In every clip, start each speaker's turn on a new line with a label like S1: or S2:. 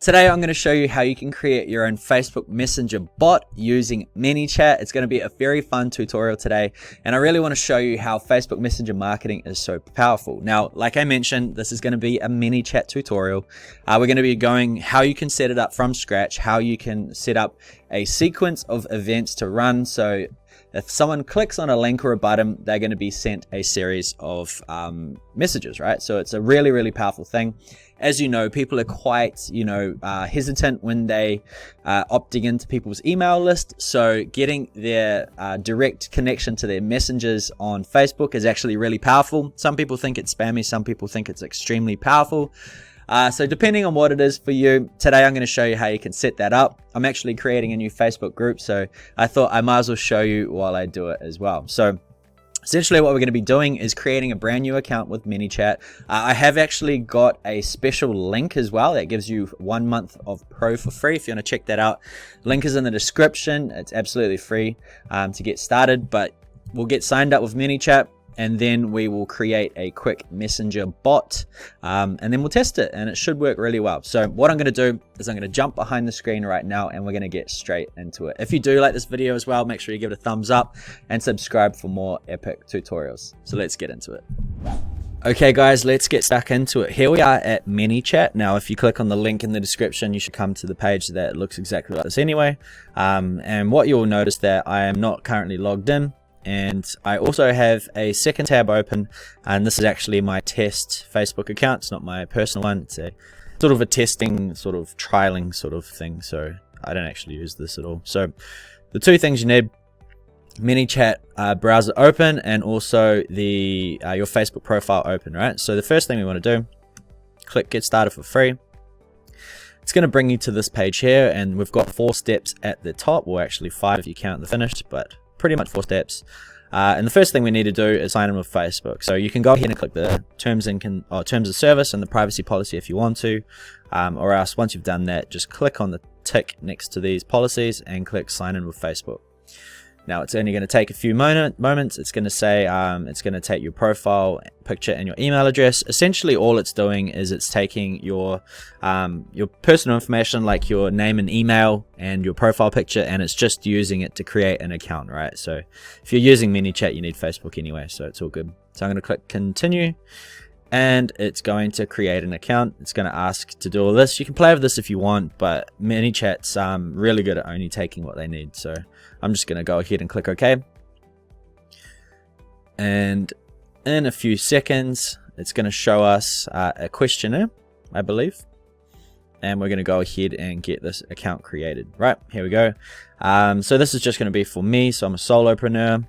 S1: Today I'm going to show you how you can create your own Facebook Messenger bot using Manychat. It's going to be a very fun tutorial today, and I really want to show you how Facebook Messenger marketing is so powerful. Now, like I mentioned, this is going to be a Manychat tutorial. We're going to be going how you can set it up from scratch, how you can set up a sequence of events to run. So if someone clicks on a link or a button, they're going to be sent a series of messages, right? So it's a really, really powerful thing. As you know, people are quite, hesitant when they opting into people's email list. So getting their direct connection to their messengers on Facebook is actually really powerful. Some people think it's spammy. Some people think it's extremely powerful. So depending on what it is for you, today I'm going to show you how you can set that up. I'm actually creating a new Facebook group, so I thought I might as well show you while I do it as well. So essentially what we're going to be doing is creating a brand new account with Manychat. I have actually got a special link as well that gives you 1 month of Pro for free if you want to check that out. Link is in the description. It's absolutely free to get started, but we'll get signed up with Manychat, and then we will create a quick messenger bot, and then we'll test it, and it should work really well. So what I'm going to do is I'm going to jump behind the screen right now, and we're going to get straight into it. If you do like this video as well, make sure you give it a thumbs up and subscribe for more epic tutorials. So let's get into it. Okay guys, let's get stuck into it. Here we are at Manychat. Now if you click on the link in the description, you should come to the page that looks exactly like this anyway. And what you'll notice that I am not currently logged in. And I also have a second tab open, and this is actually my test Facebook account. It's not my personal one. It's a sort of a testing, sort of trialing sort of thing. So I don't actually use this at all. So the two things you need: Manychat browser open, and also the your Facebook profile open, right? So the first thing we want to do, click Get Started for free. It's going to bring you to this page here, and we've got 4 steps at the top, or actually 5 if you count the finished, but pretty much 4 steps. And the first thing we need to do is sign in with Facebook. So you can go ahead and click the terms of service and the privacy policy if you want to, or else once you've done that, just click on the tick next to these policies and click sign in with Facebook. Now it's only going to take a few moments. It's going to say it's going to take your profile picture and your email address. Essentially all it's doing is it's taking your personal information like your name and email and your profile picture, and it's just using it to create an account, right? So if you're using Manychat, you need Facebook anyway, so it's all good. So I'm going to click continue, and it's going to create an account. It's going to ask to do all this. You can play with this if you want, but Manychat's really good at only taking what they need. So I'm just going to go ahead and click OK. And in a few seconds, it's going to show us a questionnaire, I believe. And we're going to go ahead and get this account created. Right, here we go. So this is just going to be for me. So I'm a solopreneur.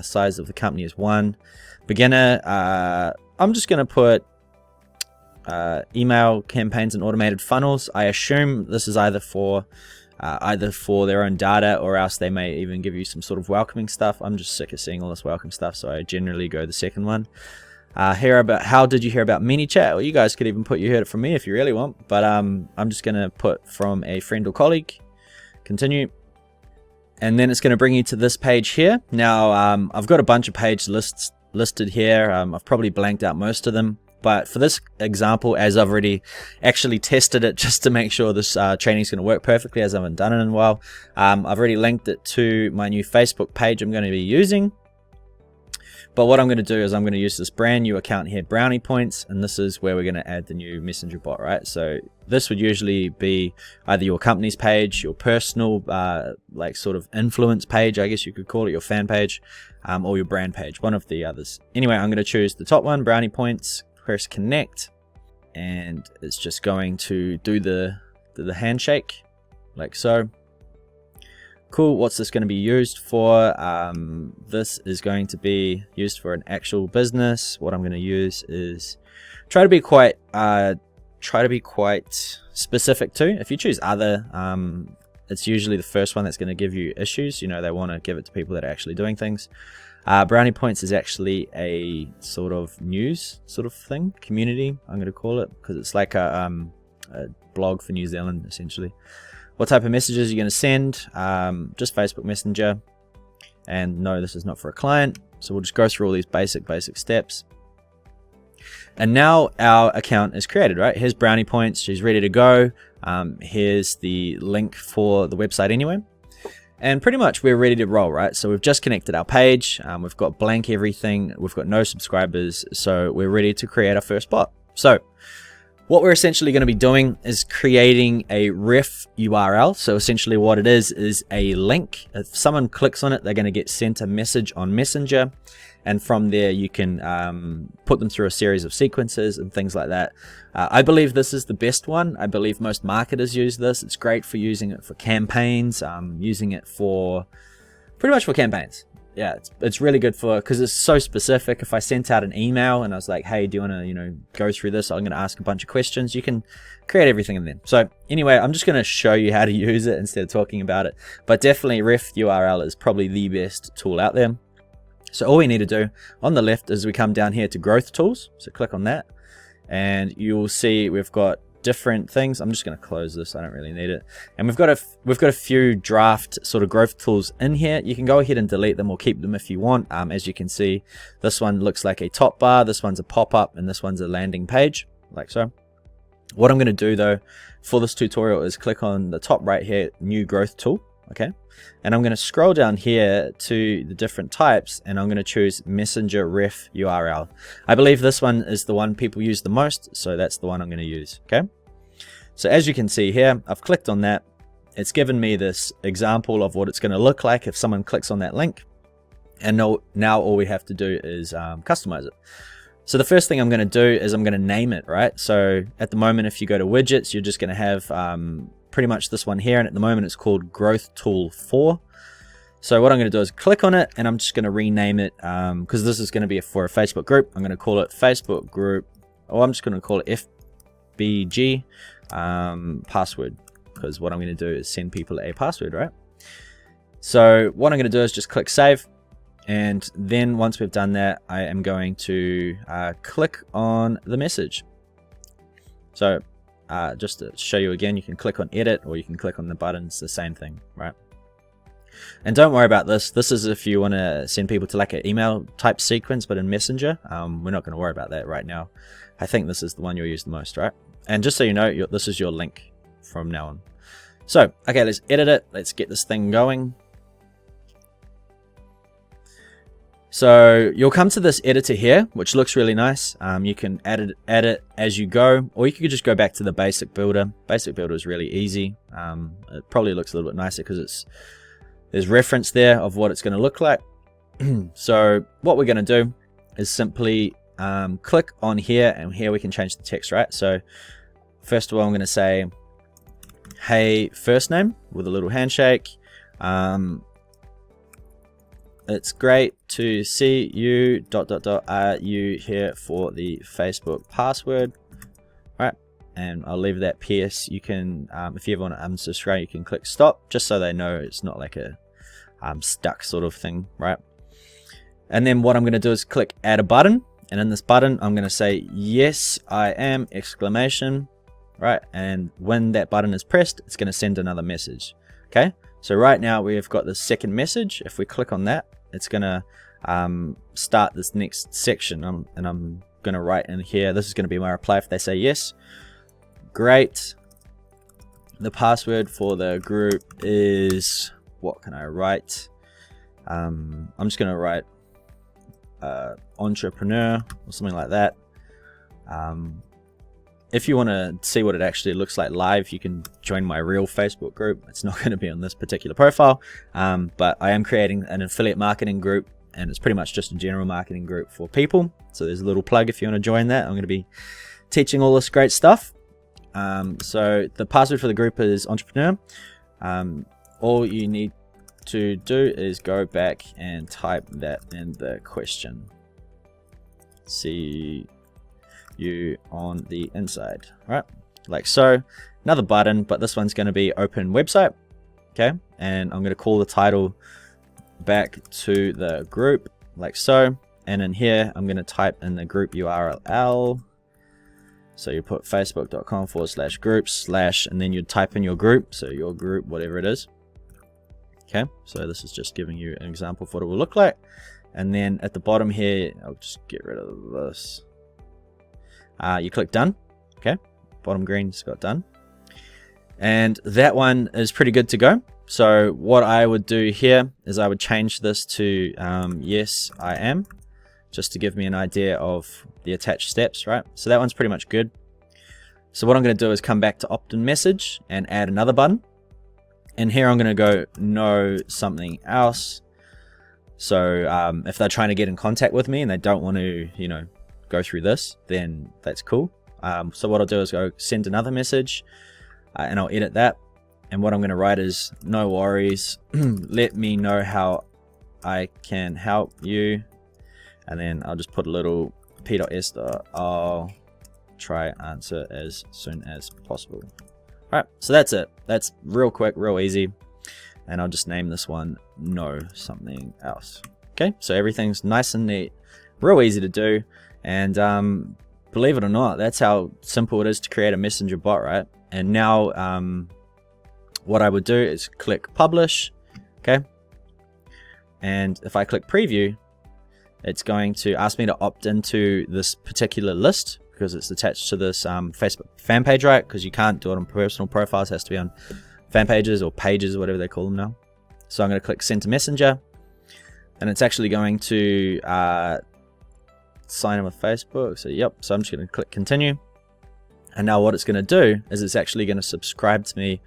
S1: Size of the company is 1. Beginner. I'm just going to put email campaigns and automated funnels. I assume this is either for their own data, or else they may even give you some sort of welcoming stuff. I'm just sick of seeing all this welcome stuff, so I generally go the second one. How did you hear about Manychat? Well, you guys could even put you heard it from me if you really want, but I'm just going to put from a friend or colleague. Continue. And then it's going to bring you to this page here. Now I've got a bunch of page lists listed here. I've probably blanked out most of them, but for this example, as I've already actually tested it just to make sure this training is going to work perfectly, as I haven't done it in a while, I've already linked it to my new Facebook page I'm going to be using. But what I'm going to do is I'm going to use this brand new account here, Brownie Points, and this is where we're going to add the new messenger bot, right? So this would usually be either your company's page, your personal like sort of influence page, I guess you could call it, your fan page, or your brand page, one of the others. Anyway, I'm going to choose the top one, Brownie Points, press connect, and it's just going to do the handshake like so. Cool. What's this going to be used for? This is going to be used for an actual business. What I'm going to use is try to be quite specific too. If you choose other, it's usually the first one that's going to give you issues. They want to give it to people that are actually doing things. Brownie Points is actually a sort of news sort of thing, community, I'm going to call it, because it's like a blog for New Zealand essentially. What type of messages are you going to send? Just Facebook Messenger. And no, this is not for a client. So we'll just go through all these basic steps. And now our account is created, right? Here's brownie points. She's ready to go. Here's the link for the website anyway. And pretty much we're ready to roll, right? So we've just connected our page. We've got blank everything. We've got no subscribers. So we're ready to create our first bot. So what we're essentially going to be doing is creating a ref URL. So essentially what it is a link. If someone clicks on it, they're going to get sent a message on Messenger. And from there, you can put them through a series of sequences and things like that. I believe this is the best one. I believe most marketers use this. It's great for using it for campaigns, using it for pretty much for campaigns. Yeah, it's really good for, because it's so specific. If I sent out an email and I was like, hey, do you want to, go through this? I'm going to ask a bunch of questions. You can create everything in there. So anyway, I'm just going to show you how to use it instead of talking about it. But definitely ref URL is probably the best tool out there. So all we need to do on the left is we come down here to growth tools. So click on that and you'll see we've got different things. I'm just going to close this. I don't really need it. And we've got a few draft sort of growth tools in here. You can go ahead and delete them or keep them if you want. As you can see, this one looks like a top bar. This one's a pop-up and this one's a landing page like so. What I'm going to do though for this tutorial is click on the top right here, new growth tool. Okay. And I'm going to scroll down here to the different types and I'm going to choose Messenger Ref URL. I believe this one is the one people use the most, so that's the one I'm going to use. Okay. So as you can see here, I've clicked on that. It's given me this example of what it's going to look like if someone clicks on that link. And now all we have to do is customize it. So the first thing I'm going to do is I'm going to name it, right? So at the moment, if you go to widgets, you're just going to have pretty much this one here, and at the moment it's called Growth Tool 4. So what I'm going to do is click on it and I'm just going to rename it because this is going to be for a Facebook group. I'm going to call it Facebook group, or I'm just going to call it FBG password, because what I'm going to do is send people a password, right? So what I'm going to do is just click save, and then once we've done that, I am going to click on the message. So just to show you again, you can click on edit or you can click on the button. It's the same thing, right? And don't worry about this. This is if you want to send people to like an email type sequence, but in Messenger. We're not going to worry about that right now. I think this is the one you'll use the most, right? And just so you know, this is your link from now on. So, okay, let's edit it. Let's get this thing going. So you'll come to this editor here, which looks really nice. You can add it as you go, or you could just go back to the basic builder. Basic builder is really easy. It probably looks a little bit nicer because there's reference there of what it's going to look like. So what we're going to do is simply click on here, and here we can change the text, right? So first of all, I'm going to say, hey, first name with a little handshake. It's great to see you, ... Are you here for the Facebook password? Right, and I'll leave that PS. You can, if you ever want to unsubscribe, you can click stop, just so they know it's not like a stuck sort of thing, right? And then what I'm going to do is click add a button, and in this button, I'm going to say, yes, I am, exclamation, right? And when that button is pressed, it's going to send another message, okay? So right now we've got the second message. If we click on that, it's going to start this next section, and I'm going to write in here, this is going to be my reply if they say yes. Great. The password for the group is, what can I write? I'm just going to write entrepreneur or something like that. If you want to see what it actually looks like live, you can join my real Facebook group. It's not going to be on this particular profile, but I am creating an affiliate marketing group, and it's pretty much just a general marketing group for people. So there's a little plug if you want to join that. I'm going to be teaching all this great stuff. So the password for the group is entrepreneur. All you need to do is go back and type that in the question. See you on the inside, right? Like so. Another button, but this one's going to be open website, okay? And I'm going to call the title back to the group, like so. And in here, I'm going to type in the group URL. So you put facebook.com/groups/ and then you type in your group, so your group, whatever it is. Okay, so this is just giving you an example of what it will look like. And then at the bottom here, I'll just get rid of this. you click done. Okay, bottom green's got done. And that one is pretty good to go. So what I would do here is I would change this to yes, I am, just to give me an idea of the attached steps, right? So that one's pretty much good. So what I'm going to do is come back to opt-in message and add another button. And here I'm going to go no something else. So if they're trying to get in contact with me and they don't want to, you know, go through this, then that's cool. So what I'll do is go send another message and I'll edit that. And what I'm going to write is no worries. Let me know how I can help you. And then I'll just put a little p.s. I'll try answer as soon as possible. All right, so that's it. That's real quick, real easy. And I'll just name this one no something else. Okay, so everything's nice and neat, real easy to do. And believe it or not, that's how simple it is to create a messenger bot, right? And now what I would do is click publish, okay? And if I click preview, it's going to ask me to opt into this particular list because it's attached to this Facebook fan page, right? Because you can't do it on personal profiles, it has to be on fan pages or pages, whatever they call them now. So I'm going to click send to messenger, and it's actually going to sign in with Facebook. So yep, so I'm just going to click continue. And now what it's going to do is it's actually going to subscribe to me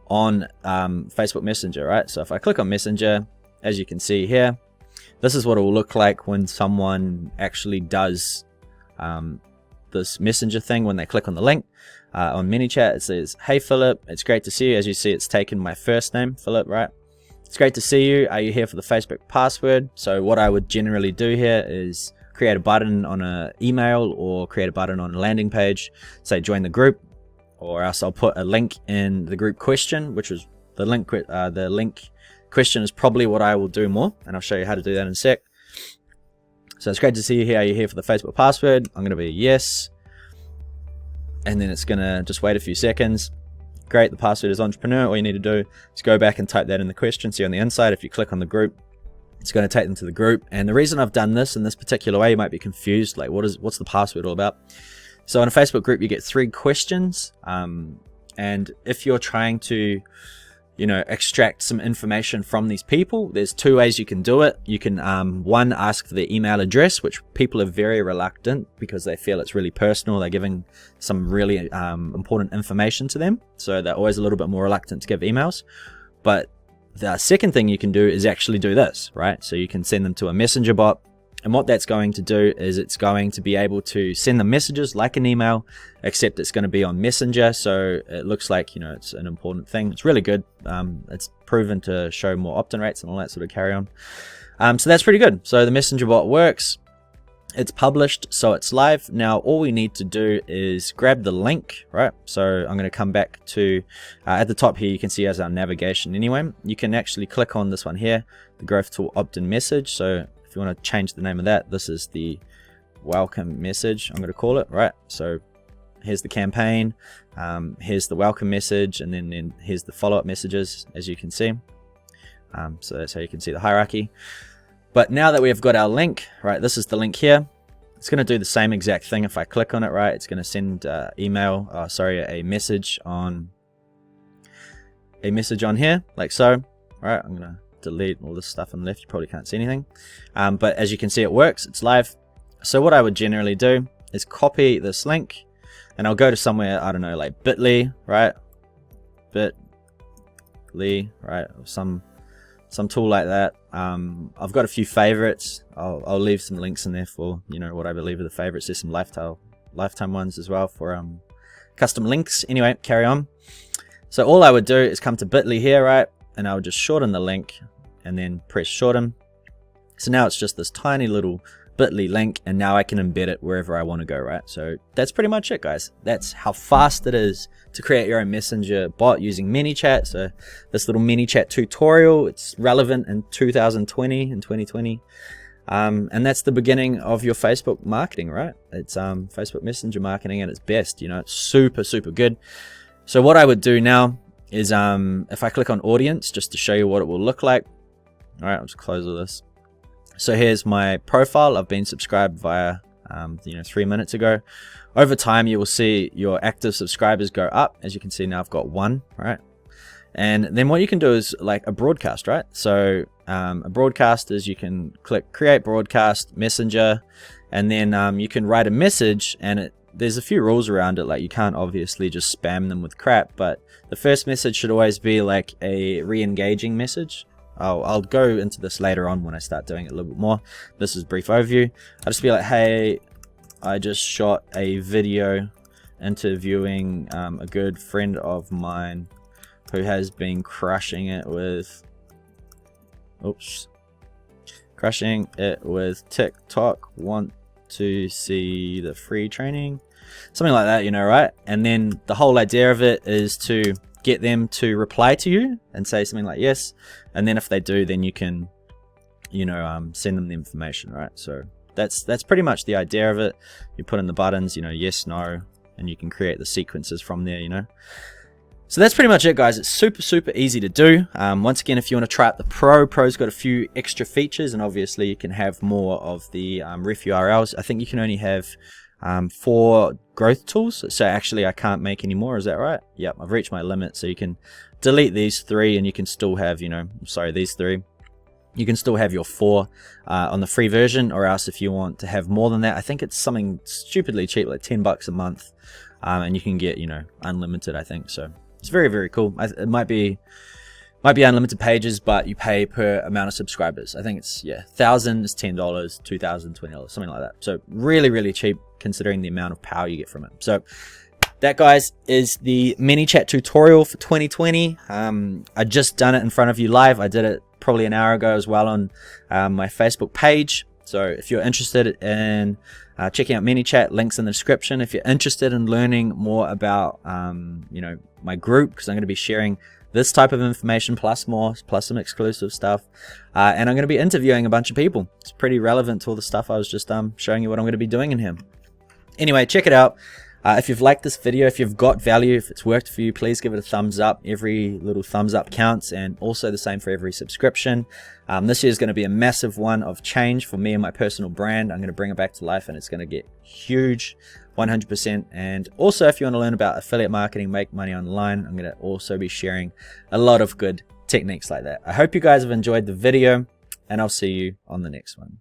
S1: on Facebook Messenger, right? So if I click on Messenger, as you can see here, this is what it will look like when someone actually does this messenger thing. When they click on the link on Manychat, it says, hey Philip, it's great to see you. As you see, it's taken my first name, Philip, right? It's great to see you. Are you here for the Facebook password? So what I would generally do here is create a button on an email or create a button on a landing page, say join the group, or else I'll put a link in the group question, which is the link question is probably what I will do more, and I'll show you how to do that in a sec. So it's great to see you here. Are you here for the Facebook password? I'm going to be yes. And then it's going to just wait a few seconds. Great, the password is entrepreneur. All you need to do is go back and type that in the question. See on the inside, if you click on the group, it's going to take them to the group. And the reason I've done this in this particular way, you might be confused, like what's the password all about? So in a Facebook group, you get 3 questions. And if you're trying to, you know, extract some information from these people, there's 2 ways you can do it. You can, one, ask for their email address, which people are very reluctant because they feel it's really personal. They're giving some really important information to them. So they're always a little bit more reluctant to give emails. But the second thing you can do is actually do this, right? So you can send them to a messenger bot. And what that's going to do is it's going to be able to send them messages like an email, except it's going to be on Messenger. So it looks like, you know, it's an important thing. It's really good. It's proven to show more opt-in rates and all that sort of carry on. So that's pretty good. So the messenger bot works. It's published, so it's live. Now all we need to do is grab the link, right? So I'm going to come back to at the top here, you can see as our navigation anyway. You can actually click on this one here, the growth tool opt-in message. So if you want to change the name of that, this is the welcome message, I'm going to call it, right? So here's the campaign, here's the welcome message, and then here's the follow-up messages, as you can see. So that's how you can see the hierarchy. But now that we've got our link, right, this is the link here. It's going to do the same exact thing. If I click on it, right, it's going to send a message on here, like so. All right, I'm going to delete all this stuff on the left. You probably can't see anything. But as you can see, it works. It's live. So what I would generally do is copy this link, and I'll go to somewhere, I don't know, like bit.ly, right? Bit.ly, right? Or some tool like that. I've got a few favorites. I'll leave some links in there for, you know, what I believe are the favorites. There's some lifetime ones as well for custom links. Anyway, carry on. So all I would do is come to bit.ly here, right? And I would just shorten the link and then press shorten. So now it's just this tiny little bit.ly link, and now I can embed it wherever I want to go, right? So that's pretty much it, guys. That's how fast it is to create your own messenger bot using Manychat. So this little Manychat tutorial, it's relevant in 2020 and 2020. And that's the beginning of your Facebook marketing, right? It's Facebook Messenger marketing at its best. You know, it's super, super good. So what I would do now is if I click on audience, just to show you what it will look like. All right, I'll just close all this. So here's my profile. I've been subscribed via 3 minutes ago. Over time, you will see your active subscribers go up. As you can see now, I've got 1, right? And then what you can do is like a broadcast, right? So a broadcast is you can click create broadcast messenger, and then you can write a message, and there's a few rules around it. Like you can't obviously just spam them with crap, but the first message should always be like a re-engaging message. I'll go into this later on when I start doing it a little bit more. This is a brief overview. I'll just be like, hey, I just shot a video interviewing a good friend of mine who has been crushing it with TikTok. Want to see the free training, something like that, right? And then the whole idea of it is to get them to reply to you and say something like yes, and then if they do, then you can send them the information, right? So that's pretty much the idea of it. You put in the buttons, yes, no, and you can create the sequences from there. So that's pretty much it, guys. It's super easy to do. Once again, if you want to try out the Pro's got a few extra features, and obviously you can have more of the ref URLs. I think you can only have 4 growth tools. So actually I can't make any more, is that right? Yep, I've reached my limit. So you can delete these 3 and you can still have, these 3. You can still have your 4 on the free version, or else if you want to have more than that, I think it's something stupidly cheap, like $10 a month. And you can get, unlimited, I think. So it's very cool. It might be unlimited pages, but you pay per amount of subscribers. I think it's 1,000 is $10, 2,000 $20, something like that. So really cheap considering the amount of power you get from it. So that, guys, is the Manychat tutorial for 2020. I just done it in front of you live. I did it probably an hour ago as well on my Facebook page. So if you're interested in checking out Manychat, links in the description. If you're interested in learning more about my group, because I'm going to be sharing this type of information plus more, plus some exclusive stuff, and I'm going to be interviewing a bunch of people. It's pretty relevant to all the stuff I was just showing you what I'm going to be doing in here. Anyway, check it out. If you've liked this video, if you've got value, if it's worked for you, please give it a thumbs up. Every little thumbs up counts, and also the same for every subscription. This year is going to be a massive one of change for me and my personal brand. I'm going to bring it back to life, and it's going to get huge, 100%. And also, if you want to learn about affiliate marketing, make money online, I'm going to also be sharing a lot of good techniques like that. I hope you guys have enjoyed the video, and I'll see you on the next one.